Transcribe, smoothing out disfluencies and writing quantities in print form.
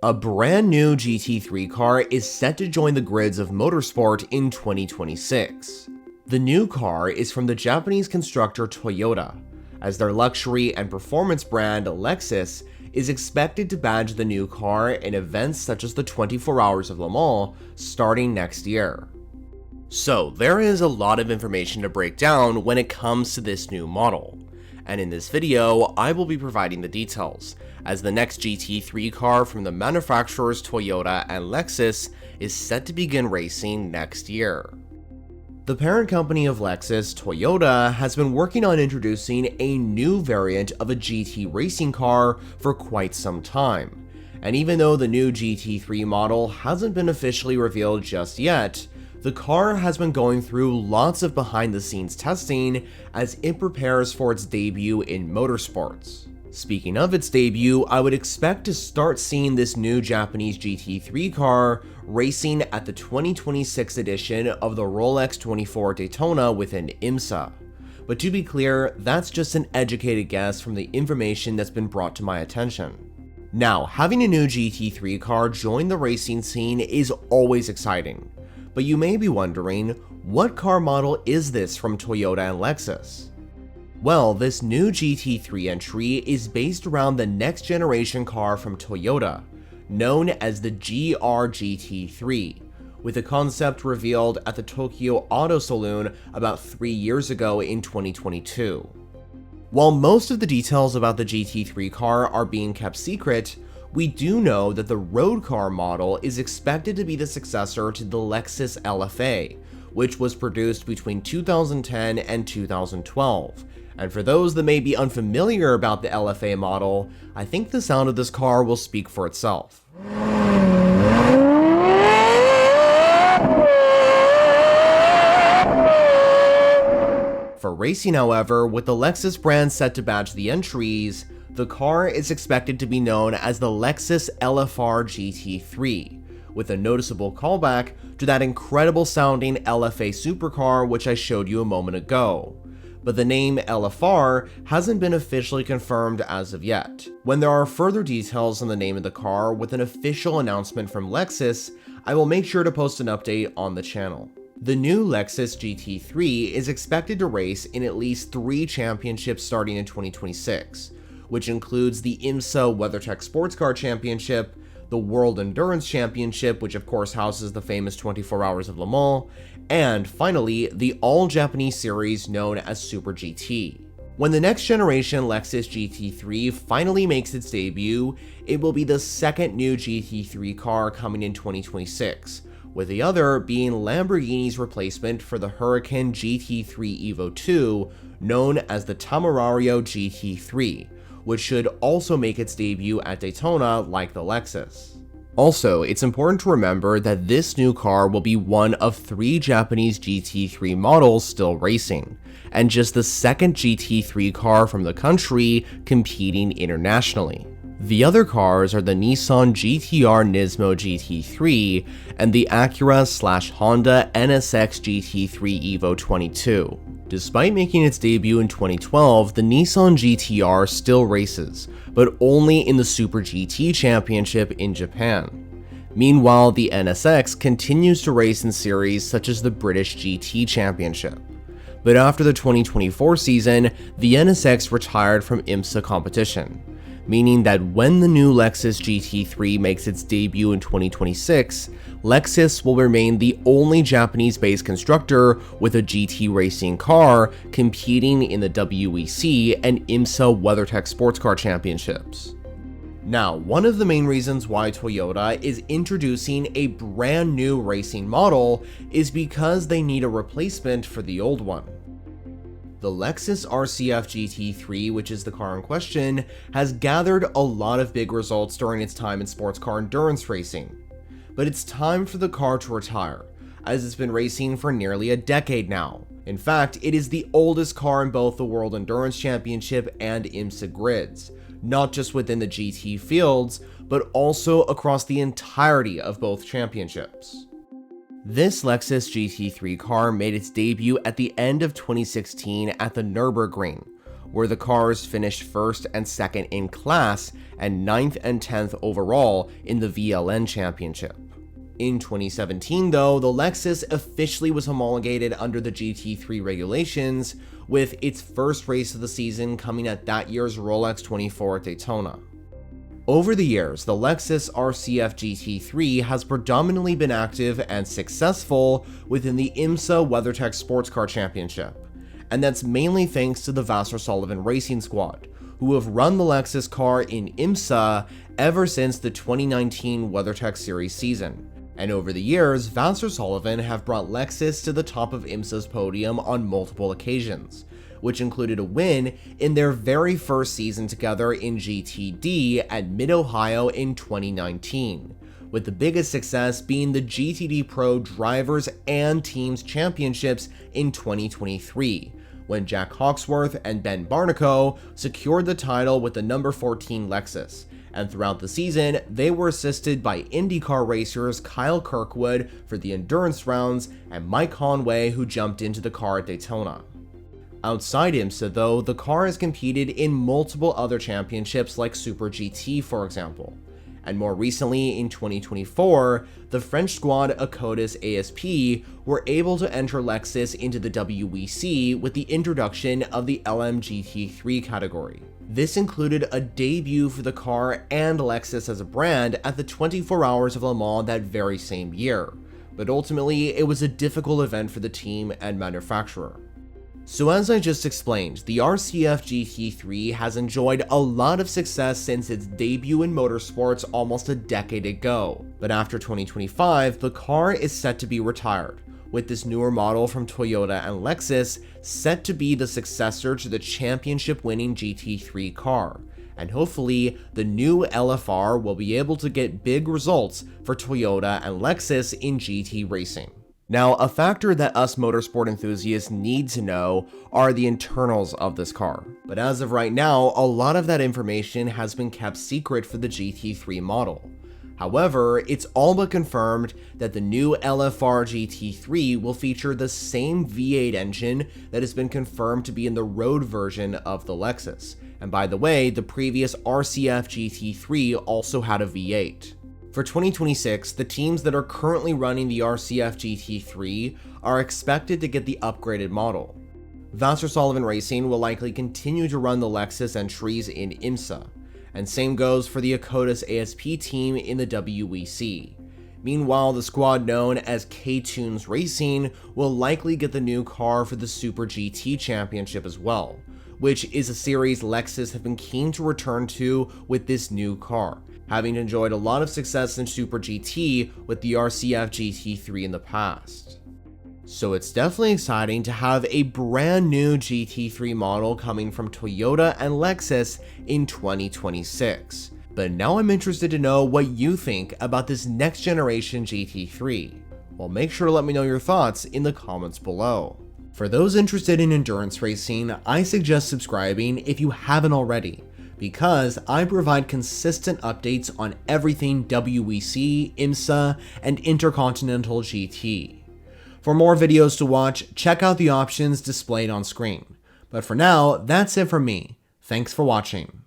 A brand new GT3 car is set to join the grids of motorsport in 2026. The new car is from the Japanese constructor Toyota, as their luxury and performance brand Lexus is expected to badge the new car in events such as the 24 Hours of Le Mans starting next year. So there is a lot of information to break down when it comes to this new model, and in this video I will be providing the details, as the next GT3 car from the manufacturers Toyota and Lexus is set to begin racing next year. The parent company of Lexus, Toyota, has been working on introducing a new variant of a GT racing car for quite some time, and even though the new GT3 model hasn't been officially revealed just yet, the car has been going through lots of behind-the-scenes testing as it prepares for its debut in motorsports. Speaking of its debut, I would expect to start seeing this new Japanese GT3 car racing at the 2026 edition of the Rolex 24 Daytona within IMSA. But to be clear, that's just an educated guess from the information that's been brought to my attention. Now, having a new GT3 car join the racing scene is always exciting, but you may be wondering, what car model is this from Toyota and Lexus? Well, this new GT3 entry is based around the next generation car from Toyota, known as the GR GT3, with the concept revealed at the Tokyo Auto Saloon about 3 years ago in 2022. While most of the details about the GT3 car are being kept secret, we do know that the road car model is expected to be the successor to the Lexus LFA, which was produced between 2010 and 2012. And for those that may be unfamiliar about the LFA model, I think the sound of this car will speak for itself. For racing, however, with the Lexus brand set to badge the entries, the car is expected to be known as the Lexus LFR GT3, with a noticeable callback to that incredible sounding LFA supercar which I showed you a moment ago. But the name LFR hasn't been officially confirmed as of yet. When there are further details on the name of the car with an official announcement from Lexus, I will make sure to post an update on the channel. The new Lexus GT3 is expected to race in at least 3 championships starting in 2026, which includes the IMSA WeatherTech Sports Car Championship, the World Endurance Championship, which of course houses the famous 24 Hours of Le Mans, and finally, the all-Japanese series known as Super GT. When the next generation Lexus GT3 finally makes its debut, it will be the second new GT3 car coming in 2026, with the other being Lamborghini's replacement for the Huracan GT3 Evo 2, known as the Temerario GT3, which should also make its debut at Daytona like the Lexus. Also, it's important to remember that this new car will be one of 3 Japanese GT3 models still racing, and just the second GT3 car from the country competing internationally. The other cars are the Nissan GT-R Nismo GT3 and the Acura/Honda NSX GT3 Evo 22. Despite making its debut in 2012, the Nissan GT-R still races, but only in the Super GT Championship in Japan. Meanwhile, the NSX continues to race in series such as the British GT Championship. But after the 2024 season, the NSX retired from IMSA competition, meaning that when the new Lexus GT3 makes its debut in 2026, Lexus will remain the only Japanese-based constructor with a GT racing car competing in the WEC and IMSA WeatherTech Sports Car Championships. Now, one of the main reasons why Toyota is introducing a brand new racing model is because they need a replacement for the old one. The Lexus RCF GT3, which is the car in question, has gathered a lot of big results during its time in sports car endurance racing. But it's time for the car to retire, as it's been racing for nearly a decade now. In fact, it is the oldest car in both the World Endurance Championship and IMSA grids, not just within the GT fields, but also across the entirety of both championships. This Lexus GT3 car made its debut at the end of 2016 at the Nürburgring, where the cars finished 1st and 2nd in class and 9th and 10th overall in the VLN Championship. In 2017 though, the Lexus officially was homologated under the GT3 regulations, with its first race of the season coming at that year's Rolex 24 at Daytona. Over the years, the Lexus RCF GT3 has predominantly been active and successful within the IMSA WeatherTech Sports Car Championship, and that's mainly thanks to the Vasser Sullivan Racing Squad, who have run the Lexus car in IMSA ever since the 2019 WeatherTech Series season. And over the years, Vasser Sullivan have brought Lexus to the top of IMSA's podium on multiple occasions, which included a win in their very first season together in GTD at Mid-Ohio in 2019, with the biggest success being the GTD Pro Drivers and Teams Championships in 2023, when Jack Hawksworth and Ben Barnico secured the title with the number 14 Lexus. And throughout the season, they were assisted by IndyCar racers Kyle Kirkwood for the endurance rounds and Mike Conway, who jumped into the car at Daytona. Outside IMSA though, the car has competed in multiple other championships like Super GT for example. And more recently in 2024, the French squad Acotis ASP were able to enter Lexus into the WEC with the introduction of the LMGT3 category. This included a debut for the car and Lexus as a brand at the 24 Hours of Le Mans that very same year, but ultimately it was a difficult event for the team and manufacturer. So as I just explained, the RCF GT3 has enjoyed a lot of success since its debut in motorsports almost a decade ago, but after 2025, the car is set to be retired, with this newer model from Toyota and Lexus set to be the successor to the championship-winning GT3 car, and hopefully the new LFR will be able to get big results for Toyota and Lexus in GT racing. Now, a factor that us motorsport enthusiasts need to know are the internals of this car, but as of right now, a lot of that information has been kept secret for the GT3 model. However, it's all but confirmed that the new LFR GT3 will feature the same V8 engine that has been confirmed to be in the road version of the Lexus. And by the way, the previous RCF GT3 also had a V8. For 2026, the teams that are currently running the RCF GT3 are expected to get the upgraded model. Vasser Sullivan Racing will likely continue to run the Lexus entries in IMSA, and same goes for the Acotis ASP team in the WEC. Meanwhile, the squad known as K-Tunes Racing will likely get the new car for the Super GT Championship as well, which is a series Lexus have been keen to return to with this new car, having enjoyed a lot of success in Super GT with the RCF GT3 in the past. So it's definitely exciting to have a brand new GT3 model coming from Toyota and Lexus in 2026. But now I'm interested to know what you think about this next generation GT3. Well, make sure to let me know your thoughts in the comments below. For those interested in endurance racing, I suggest subscribing if you haven't already, because I provide consistent updates on everything WEC, IMSA, and Intercontinental GT. For more videos to watch, check out the options displayed on screen. But for now, that's it from me. Thanks for watching.